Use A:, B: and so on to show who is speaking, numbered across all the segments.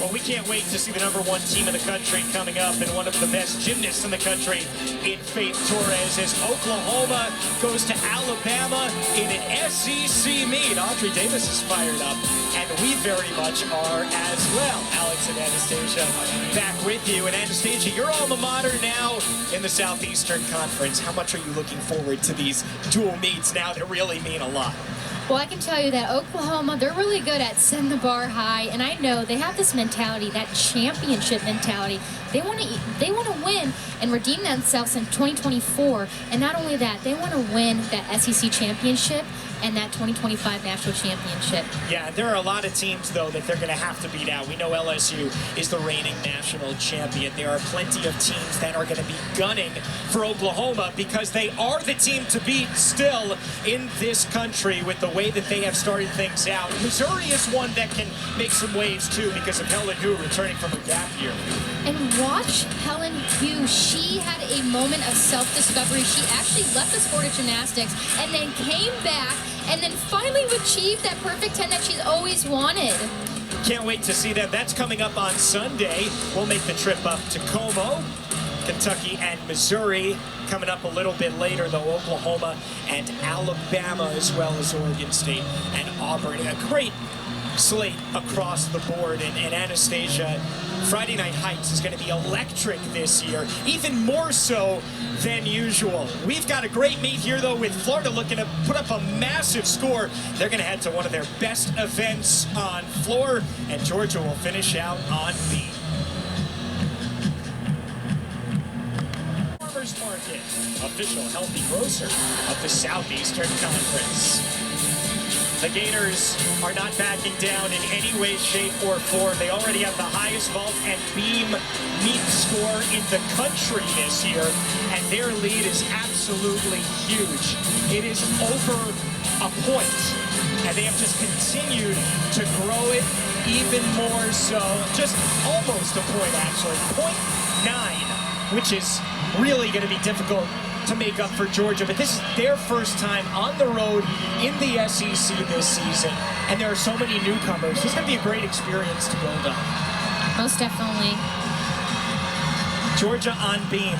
A: Well, we can't wait to see the #1 team in the country coming up, and one of the best gymnasts in the country in Faith Torres, as Oklahoma goes to Alabama in an SEC meet. Audrey Davis is fired up, and we very much are as well. Alex and Anastasia back with you. And Anastasia, your alma mater now in the Southeastern Conference. How much are you looking forward to these dual meets now that really mean a lot?
B: Well, I can tell you that Oklahoma, they're really good at setting the bar high, and I know they have this mentality, that championship mentality. They want to win and redeem themselves in 2024, and not only that, they want to win that SEC championship and that 2025 national championship.
A: Yeah, there are a lot of teams, though, that they're going to have to beat out. We know LSU is the reigning national champion. There are plenty of teams that are going to be gunning for Oklahoma because they are the team to beat still in this country with the way that they have started things out. Missouri is one that can make some waves, too, because of Helen Hu returning from her gap year.
B: And watch Helen Hu. She had a moment of self-discovery. She actually left the sport of gymnastics and then came back and then finally achieved that perfect 10 that she's always wanted.
A: Can't wait to see that. That's coming up on Sunday. We'll make the trip up to Como, Kentucky, and Missouri. Coming up a little bit later, though, Oklahoma and Alabama, as well as Oregon State and Auburn. A great slate across the board. And Anastasia, Friday Night Heights is going to be electric this year, even more so than usual. We've got a great meet here, though, with Florida looking to put up a massive score. They're going to head to one of their best events on floor, and Georgia will finish out on B. Farmers Market, official healthy grocer of the Southeastern Conference. The Gators are not backing down in any way, shape, or form. They already have the highest vault and beam meet score in the country this year, and their lead is absolutely huge. It is over a point, and they have just continued to grow it even more so. Just almost a point, actually. 0.9, which is really going to be difficult to make up for Georgia, but this is their first time on the road in the SEC this season, and there are so many newcomers. This is going to be a great experience to build on.
B: Most definitely.
A: Georgia on beam,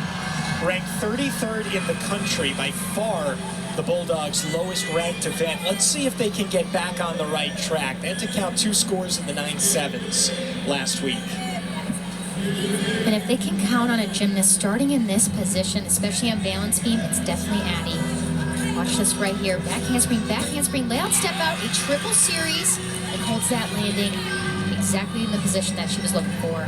A: ranked 33rd in the country, by far the Bulldogs' lowest ranked event. Let's see if they can get back on the right track. They had to count 2 scores in the 9-7s last week.
B: And if they can count on a gymnast starting in this position, especially on balance beam, it's definitely Addie. Watch this right here. Back handspring, layout step out, a triple series, and holds that landing exactly in the position that she was looking for.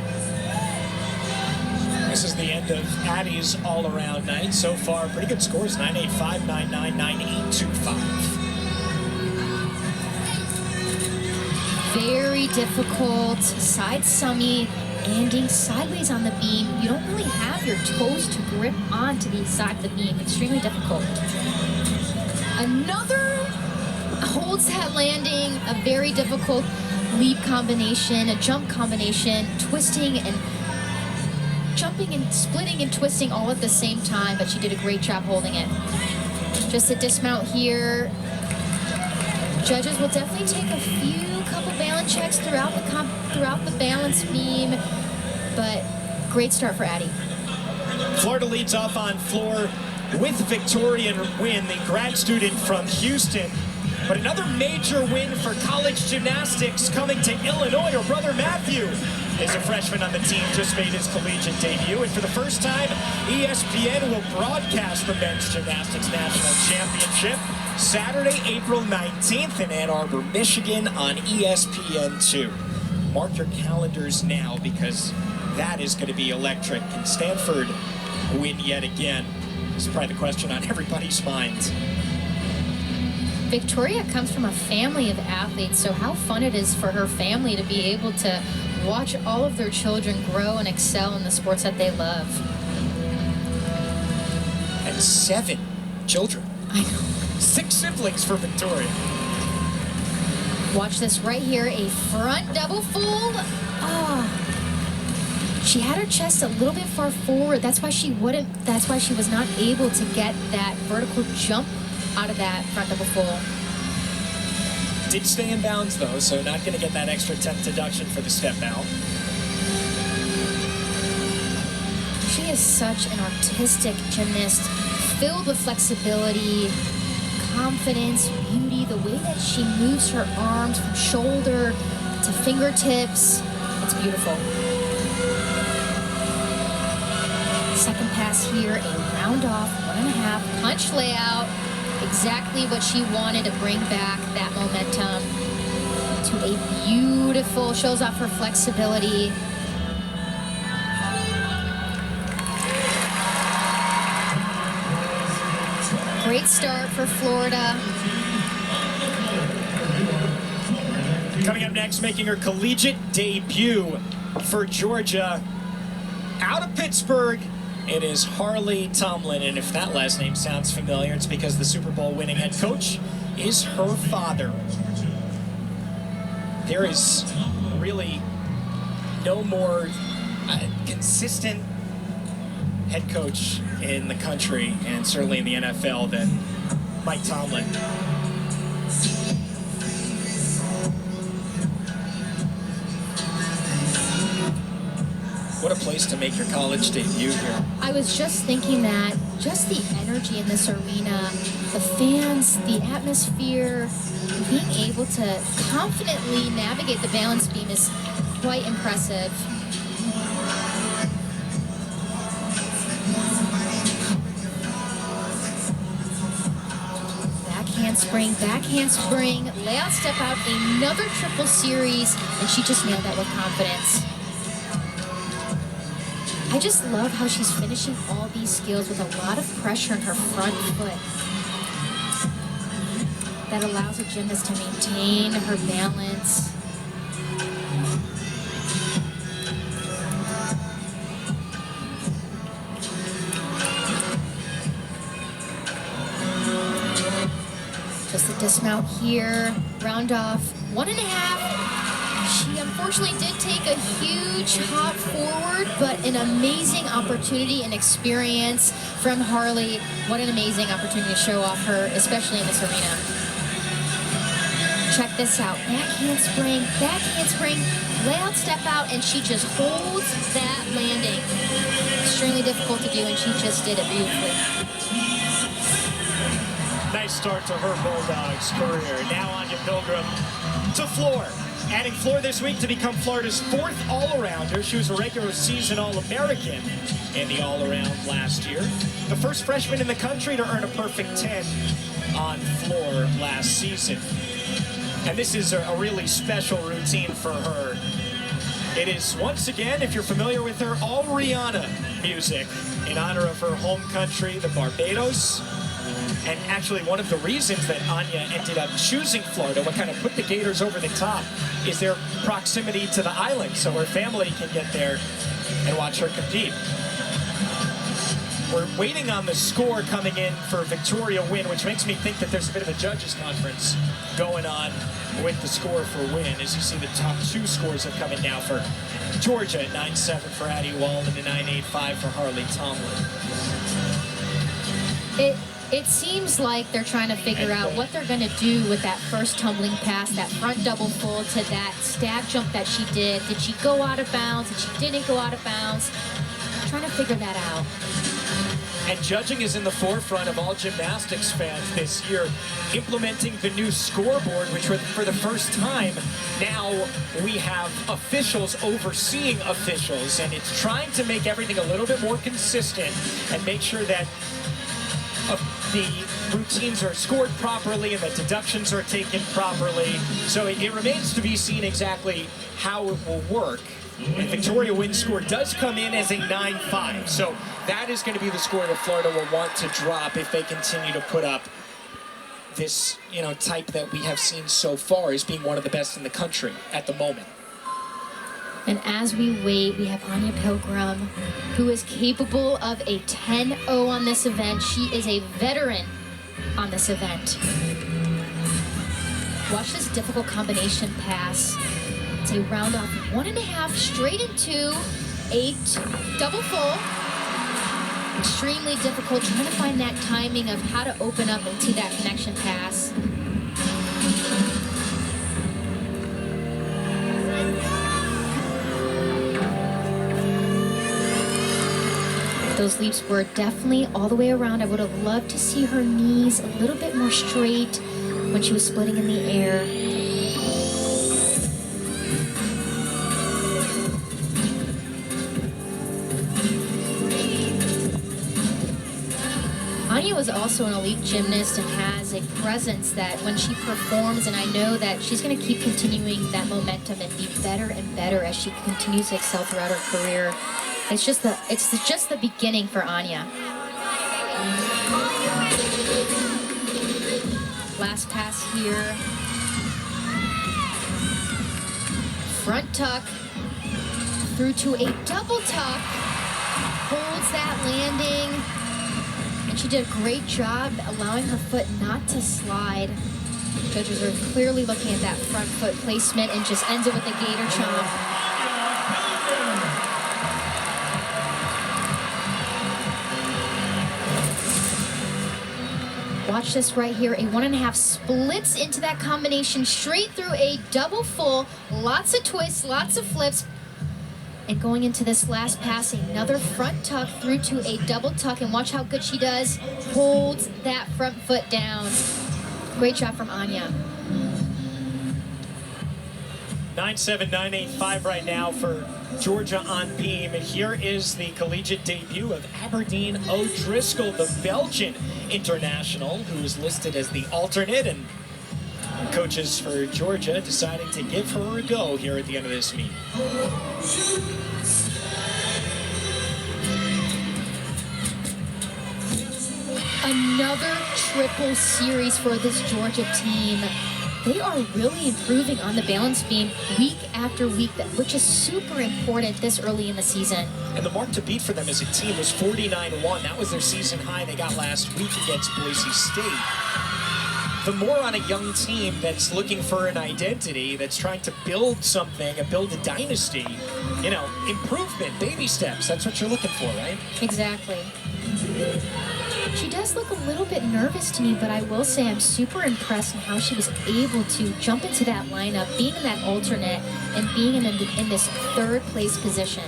A: This is the end of Addie's all-around night. So far, pretty good scores, 9.85, 9.9, 9.825.
B: Very difficult side summy. Landing sideways on the beam. You don't really have your toes to grip onto the side of the beam. Extremely difficult. Another holds that landing. A very difficult leap combination, a jump combination, twisting and jumping and splitting and twisting all at the same time, but she did a great job holding it. Just a dismount here. Judges will definitely take a couple balance checks throughout the balance beam, but great start for Addie.
A: Florida leads off on floor with Victorian Wynn, the grad student from Houston. But another major win for college gymnastics coming to Illinois. Her brother Matthew is a freshman on the team, just made his collegiate debut. And for the first time, ESPN will broadcast the men's gymnastics national championship Saturday, April 19th in Ann Arbor, Michigan on ESPN2. Mark your calendars now, because that is going to be electric. Can Stanford win yet again? This is probably the question on everybody's minds.
B: Victoria comes from a family of athletes, so how fun it is for her family to be able to watch all of their children grow and excel in the sports that they love.
A: And 7 children.
B: I know.
A: 6 siblings for Victoria.
B: Watch this right here, a front double fold. She had her chest a little bit far forward. That's why she was not able to get that vertical jump out of that front double fold.
A: Did stay in bounds, though, so not going to get that extra 10th deduction for the step out.
B: She is such an artistic gymnast, filled with flexibility, confidence, beauty, the way that she moves her arms from shoulder to fingertips. It's beautiful. Second pass here, a round off, 1.5, punch layout. Exactly what she wanted to bring back that momentum to a beautiful, shows off her flexibility. Great start for Florida.
A: Coming up next, making her collegiate debut for Georgia, out of Pittsburgh, it is Harley Tomlin. And if that last name sounds familiar, it's because the Super Bowl winning head coach is her father. There is really no more consistent head coach in the country, and certainly in the NFL, than Mike Tomlin. What a place to make your college debut here.
B: I was just thinking that, just the energy in this arena, the fans, the atmosphere, being able to confidently navigate the balance beam is quite impressive. Back handspring, layout step out, another triple series, and she just nailed that with confidence. I just love how she's finishing all these skills with a lot of pressure in her front foot. That allows a gymnast to maintain her balance. Just a dismount here, round off, 1.5. She unfortunately did take a huge hop forward, but an amazing opportunity and experience from Harley. What an amazing opportunity to show off her, especially in this arena. Check this out, back handspring, layout step out, and she just holds that landing. Extremely difficult to do, and she just did it beautifully.
A: Nice start to her Bulldogs career. Now Anya Pilgrim to floor. Adding floor this week to become Florida's 4th all-arounder. She was a regular season All-American in the all-around last year. The first freshman in the country to earn a perfect 10 on floor last season. And this is a really special routine for her. It is, once again, if you're familiar with her, all Rihanna music in honor of her home country, the Barbados. And actually, one of the reasons that Anya ended up choosing Florida, what kind of put the Gators over the top, is their proximity to the island, so her family can get there and watch her compete. We're waiting on the score coming in for Victoria Wynn, which makes me think that there's a bit of a judges' conference going on with the score for Wynn. As you see, the top 2 scores have come in now for Georgia at 9-7 for Addie Walden and 9-8-5 for Harley Tomlin.
B: It seems like they're trying to figure out what they're going to do with that first tumbling pass, that front double full to that stag jump that she did. Did she go out of bounds? Did she didn't go out of bounds? Trying to figure that out.
A: And judging is in the forefront of all gymnastics fans this year, implementing the new scoreboard, which for the first time, now we have officials overseeing officials, and it's trying to make everything a little bit more consistent and make sure that the routines are scored properly and that deductions are taken properly. So it remains to be seen exactly how it will work. And Victoria Wynn's score does come in as a 9-5. So that is going to be the score that Florida will want to drop if they continue to put up this, type that we have seen so far as being one of the best in the country at the moment.
B: And as we wait, we have Anya Pilgrim, who is capable of a 10-0 on this event. She is a veteran on this event. Watch this difficult combination pass. It's a round off 1.5 straight into 8 double full. Extremely difficult, trying to find that timing of how to open up into that connection pass. Those leaps were definitely all the way around. I would have loved to see her knees a little bit more straight when she was splitting in the air. Anya was also an elite gymnast and has a presence that when she performs, and I know that she's going to keep continuing that momentum and be better and better as she continues to excel throughout her career. It's just the beginning for Anya. Last pass here. Front tuck through to a double tuck. Holds that landing. And she did a great job allowing her foot not to slide. Judges are clearly looking at that front foot placement and just ends it with a gator chomp. Watch this right here. A 1.5 splits into that combination straight through a double full. Lots of twists, lots of flips. And going into this last pass, another front tuck through to a double tuck. And watch how good she does. Holds that front foot down. Great job from Anya.
A: 9.7985 right now for Georgia on beam. And here is the collegiate debut of Aberdeen O'Driscoll, the Belgian international, who is listed as the alternate, and coaches for Georgia deciding to give her a go here at the end of this meet.
B: Another triple series for this Georgia team. They are really improving on the balance beam week after week, which is super important this early in the season.
A: And the mark to beat for them as a team was 49-1. That was their season high they got last week against Boise State. The more on a young team that's looking for an identity, that's trying to build something, and build a dynasty, you know, improvement, baby steps, that's what you're looking for, right?
B: Exactly. She does look a little bit nervous to me, but I will say I'm super impressed in how she was able to jump into that lineup, being in that alternate, and being in this third place position.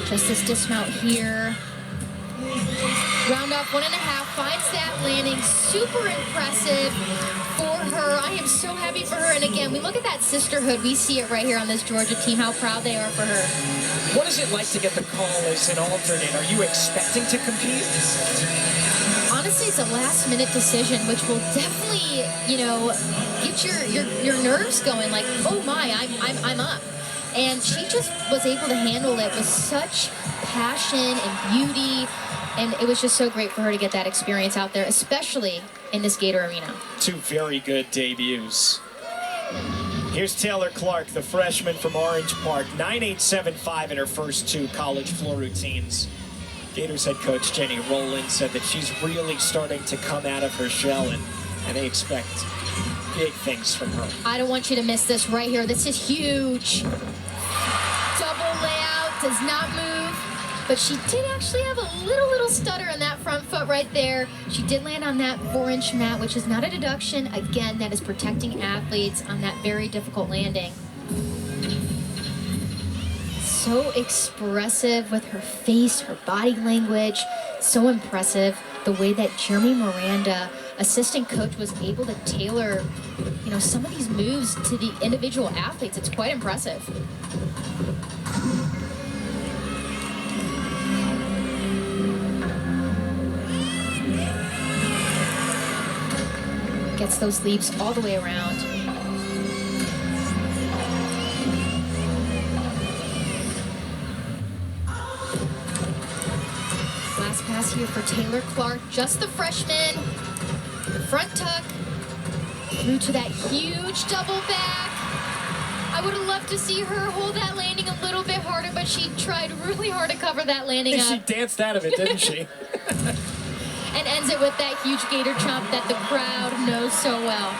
B: Just this dismount here. Round off 1.5, finds that landing. Super impressive for her. I am so happy for her. And again, we look at that sisterhood. We see it right here on this Georgia team, how proud they are for her.
A: What is it like to get the call as an alternate? Are you expecting to compete?
B: Honestly, it's a last-minute decision, which will definitely, you know, get your nerves going. Like, oh my, I'm up. And she just was able to handle it with such passion and beauty. And it was just so great for her to get that experience out there, especially in this Gator Arena.
A: Two very good debuts. Here's Taylor Clark, the freshman from Orange Park, 9.875 in her first two college floor routines. Gators head coach Jenny Rowland said that she's really starting to come out of her shell, and they expect big things from her.
B: I don't want you to miss this right here. This is huge. Double layout, does not move. But she did actually have a little stutter on that front foot right there. She did land on that 4-inch mat, which is not a deduction. Again, that is protecting athletes on that very difficult landing. So expressive with her face, her body language. So impressive the way that Jeremy Miranda, assistant coach, was able to tailor, you know, some of these moves to the individual athletes. It's quite impressive. Gets those leaps all the way around. Last pass here for Taylor Clark, just the freshman. Front tuck, through to that huge double back. I would have loved to see her hold that landing a little bit harder, but she tried really hard to cover that landing up.
A: She danced out of it, didn't she?
B: And ends it with that huge gator chomp that the crowd knows so well.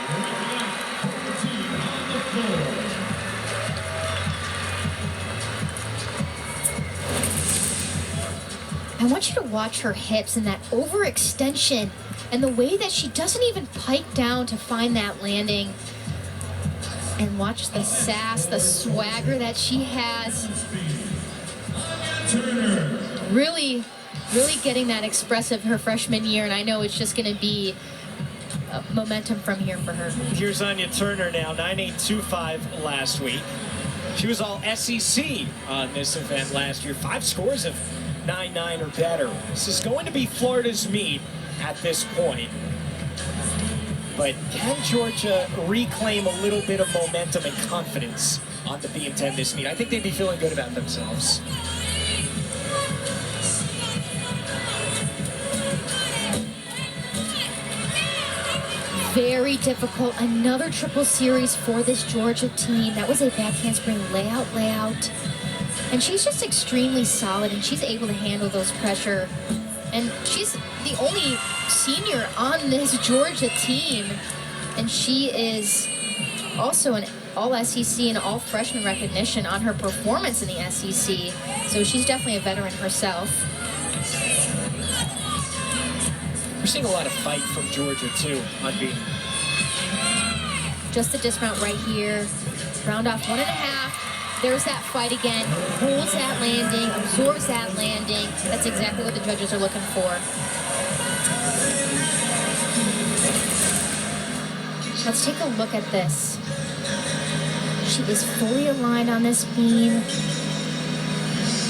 B: I want you to watch her hips and that overextension and the way that she doesn't even pike down to find that landing. And watch the sass, the swagger that she has. Really getting that expressive her freshman year, and I know it's just going to be momentum from here for her.
A: Here's Anya Turner now, 9.825 last week. She was all SEC on this event last year. 5 scores of 9.9 or better. This is going to be Florida's meet at this point. But can Georgia reclaim a little bit of momentum and confidence on the beam 10 this meet? I think they'd be feeling good about themselves.
B: Very difficult. Another triple series for this Georgia team. That was a back handspring layout. And she's just extremely solid, and she's able to handle those pressure. And she's the only senior on this Georgia team. And she is also an all-SEC and all-freshman recognition on her performance in the SEC. So she's definitely a veteran herself.
A: We're seeing a lot of fight from Georgia, too, on beam.
B: Just the dismount right here. Round off 1.5. There's that fight again. Holds that landing, absorbs that landing. That's exactly what the judges are looking for. Let's take a look at this. She is fully aligned on this beam.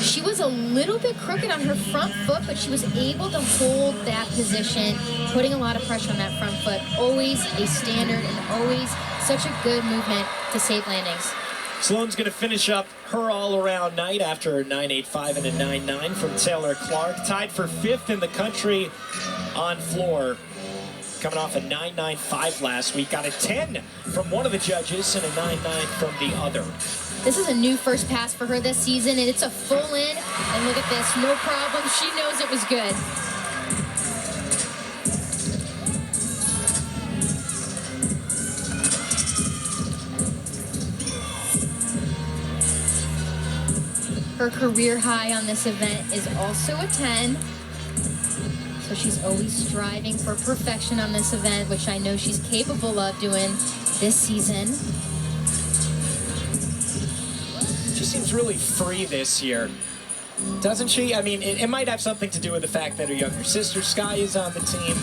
B: She was a little bit crooked on her front foot, but she was able to hold that position, putting a lot of pressure on that front foot. Always a standard and always such a good movement to save landings.
A: Sloane's going to finish up her all-around night after a 9.85 and a 9.9 from Taylor Clark. Tied for 5th in the country on floor. Coming off a 9.95 last week. Got a 10 from one of the judges and a 9.9 from the other.
B: This is a new first pass for her this season, and it's a full in. And look at this, no problem. She knows it was good. Her career high on this event is also a 10. So she's always striving for perfection on this event, which I know she's capable of doing this season.
A: She seems really free this year, doesn't she? I mean, it might have something to do with the fact that her younger sister, Sky, is on the team.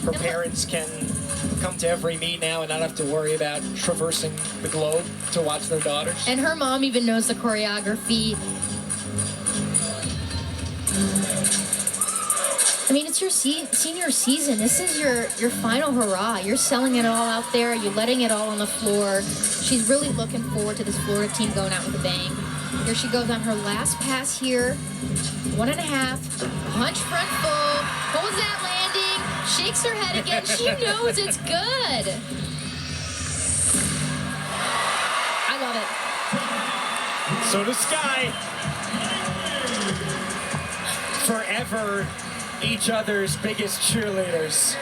A: Her parents can come to every meet now and not have to worry about traversing the globe to watch their daughters.
B: And her mom even knows the choreography. I mean, it's your senior season. This is your final hurrah. You're selling it all out there. You're letting it all on the floor. She's really looking forward to this Florida team going out with a bang. Here she goes on her last pass here. 1.5. Punch front full. Holds that landing. Shakes her head again. She knows it's good. I love it.
A: So does Sky. Forever each other's biggest cheerleaders.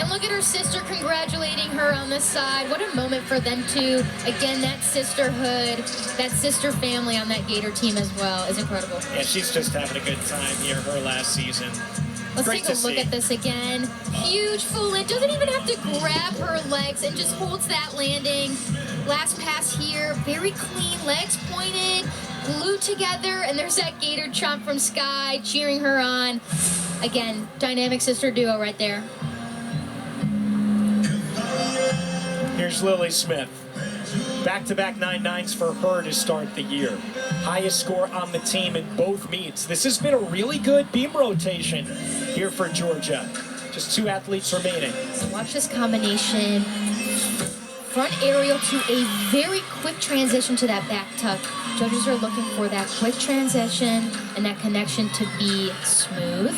B: And look at her sister congratulating her on this side. What a moment for them two. Again, that sisterhood, that sister family on that Gator team as well is incredible.
A: Yeah, she's just having a good time here, her last season.
B: Let's take a look at this again. Huge full in. Doesn't even have to grab her legs and just holds that landing. Last pass here. Very clean. Legs pointed. Glued together. And there's that Gator chomp from Sky cheering her on. Again, dynamic sister duo right there.
A: Here's Lily Smith. Back-to-back 9.9s for her to start the year. Highest score on the team in both meets. This has been a really good beam rotation here for Georgia. Just 2 athletes remaining.
B: Watch this combination. Front aerial to a very quick transition to that back tuck. Judges are looking for that quick transition and that connection to be smooth.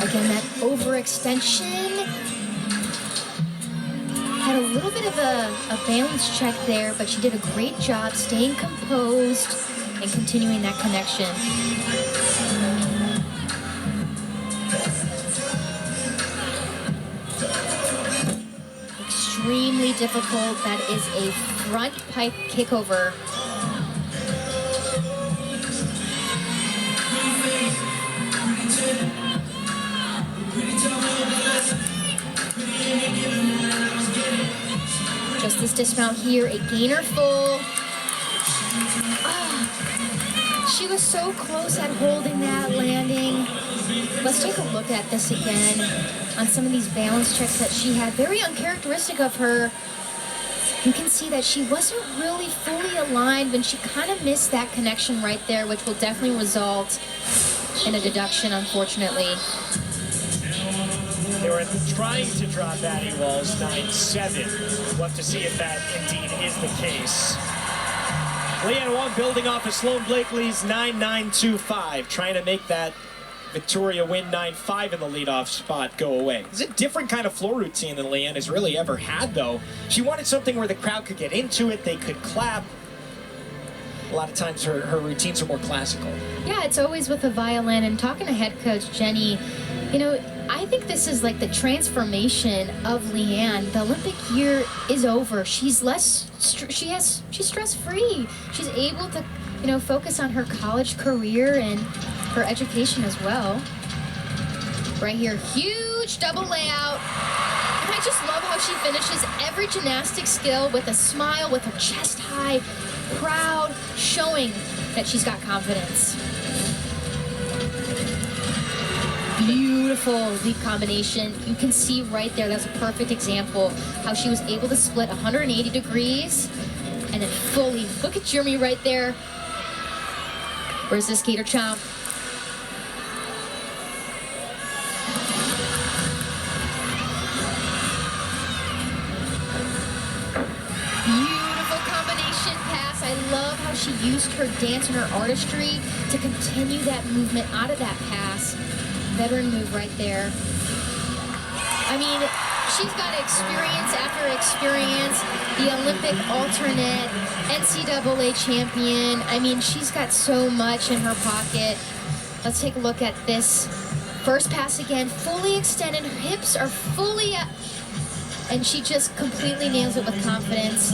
B: Again, that overextension. Had a little bit of a balance check there, but she did a great job staying composed and continuing that connection. Extremely difficult. That is a front pipe kickover. Just this dismount here, a gainer full. She was so close at holding that landing. Let's take a look at this again on some of these balance checks that she had. Very uncharacteristic of her. You can see that she wasn't really fully aligned when she kind of missed that connection right there, which will definitely result in a deduction, unfortunately.
A: They were trying to drop Addie Wall's 9-7. We'll have to see if that indeed is the case. Leanne Wong building off of Sloane Blakely's 9-9-2-5, trying to make that Victoria win 9-5 in the leadoff spot go away. It's a different kind of floor routine than Leanne has really ever had, though. She wanted something where the crowd could get into it, they could clap. A lot of times her routines are more classical.
B: Yeah, it's always with a violin. And talking to head coach Jenny, you know, I think this is like the transformation of Leanne. The Olympic year is over. She's she's stress-free. She's able to, you know, focus on her college career and her education as well. Right here, huge double layout. And I just love how she finishes every gymnastic skill with a smile, with her chest high, proud, showing that she's got confidence. Beautiful leap combination. You can see right there, that's a perfect example how she was able to split 180 degrees and then fully, look at Jeremy right there. Where's this skater chomp? Beautiful combination pass. I love how she used her dance and her artistry to continue that movement out of that pass. Veteran move right there. I mean, she's got experience after experience. The Olympic alternate, NCAA champion. I mean, she's got so much in her pocket. Let's take a look at this. First pass again, fully extended. Her hips are fully up. And she just completely nails it with confidence.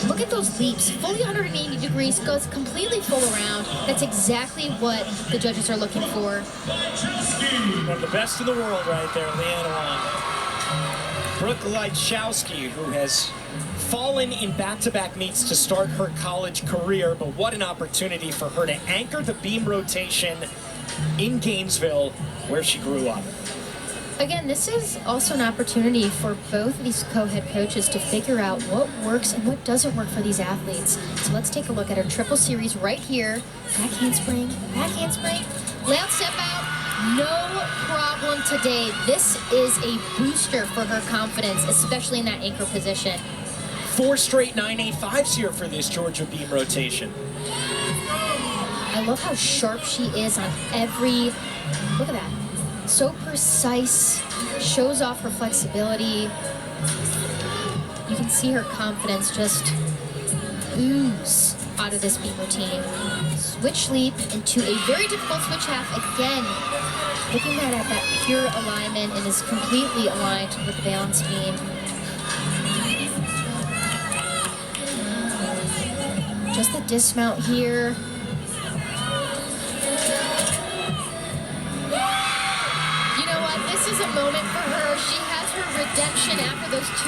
B: Look at those leaps, fully 180 degrees, goes completely full around. That's exactly what the judges are looking for.
A: One of the best in the world right there, Leanne Wong. Brooke Lightshowski, who has fallen in back-to-back meets to start her college career, but what an opportunity for her to anchor the beam rotation in Gainesville, where she grew up.
B: Again, this is also an opportunity for both of these co-head coaches to figure out what works and what doesn't work for these athletes. So let's take a look at her triple series right here. Back handspring, layout step out. No problem today. This is a booster for her confidence, especially in that anchor position.
A: 4 straight 985s here for this Georgia beam rotation.
B: I love how sharp she is on every, look at that. So precise, shows off her flexibility. You can see her confidence just ooze out of this beam routine. Switch leap into a very difficult switch half again. Looking at that pure alignment and is completely aligned with the balance beam. Just the dismount here. This is a moment for her. She has her redemption after those 2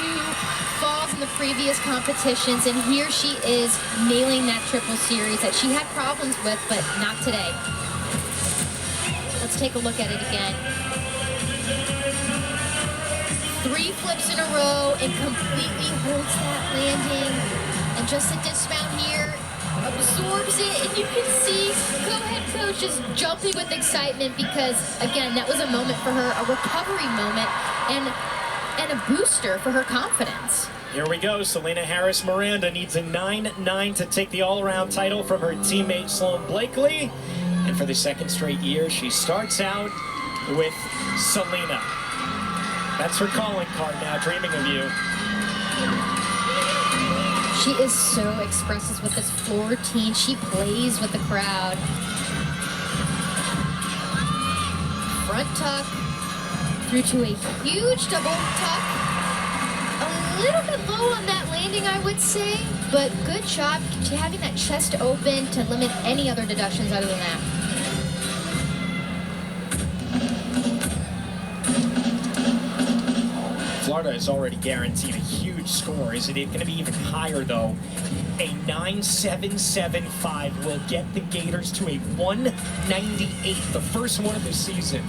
B: falls in the previous competitions, and here she is nailing that triple series that she had problems with, but not today. Let's take a look at it again. 3 flips in a row and completely holds that landing. And just a dismount here, absorbs it, and you can see co-head coach is jumping with excitement because, again, that was a moment for her, a recovery moment, and a booster for her confidence.
A: Here we go. Selena Harris Miranda needs a 9-9 to take the all-around title from her teammate Sloane Blakely. And for the 2nd straight year, she starts out with Selena. That's her calling card now, dreaming of you.
B: She is so expressive with this floor routine. She plays with the crowd. Front tuck through to a huge double tuck. A little bit low on that landing, I would say, but good job having that chest open to limit any other deductions other than that.
A: Florida is already guaranteed a huge score. Is it going to be even higher, though? A 9.775 will get the Gators to a 198, the first one of the season.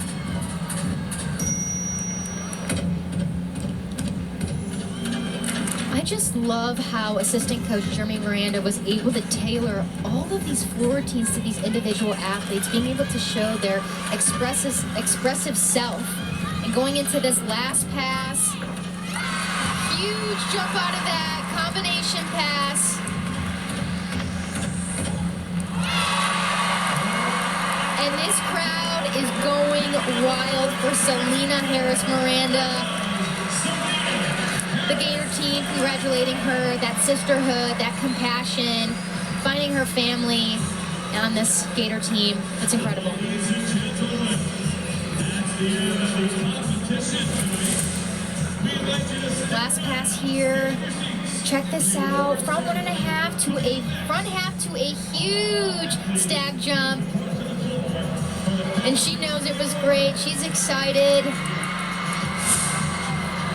B: I just love how assistant coach Jeremy Miranda was able to tailor all of these floor routines to these individual athletes, being able to show their expressive self. And going into this last pass, huge jump out of that, combination pass. And this crowd is going wild for Selena Harris-Miranda. The Gator team congratulating her, that sisterhood, that compassion, finding her family on this Gator team. It's incredible. Last pass here. Check this out. Front 1.5 to a front half to a huge stack jump. And she knows it was great. She's excited.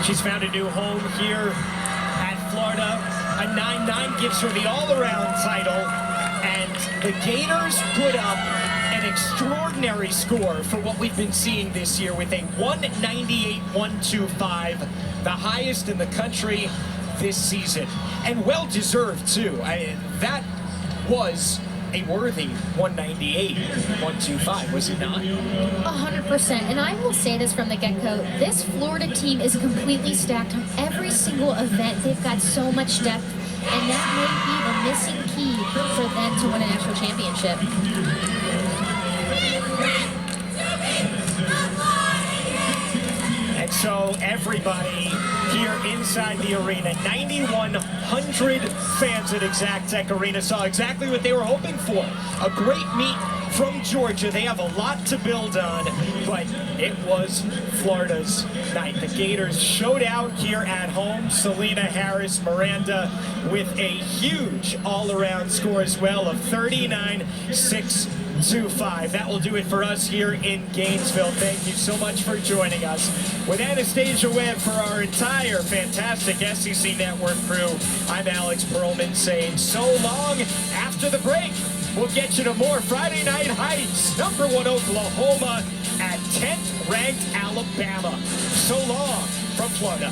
A: She's found a new home here at Florida. A 9.9 gives her the all-around title. And the Gators put up an extraordinary score for what we've been seeing this year with a 198.125, the highest in the country this season. And well-deserved, too. That was a worthy 198.125, was it not?
B: 100%. And I will say this from the get-go. This Florida team is completely stacked on every single event. They've got so much depth, and that may be the missing key for them to win a national championship.
A: And so everybody here inside the arena, 9,100 fans at Exactech Arena, saw exactly what they were hoping for. A great meet from Georgia. They have a lot to build on, but it was Florida's night. The Gators showed out here at home. Selena Harris-Miranda with a huge all-around score as well of 39.625. That will do it for us here in Gainesville. Thank you so much for joining us. With Anastasia Webb for our entire fantastic SEC Network crew, I'm Alex Perlman saying so long. After the break, we'll get you to more Friday Night Heights. #1 Oklahoma at 10th ranked Alabama. So long from Florida.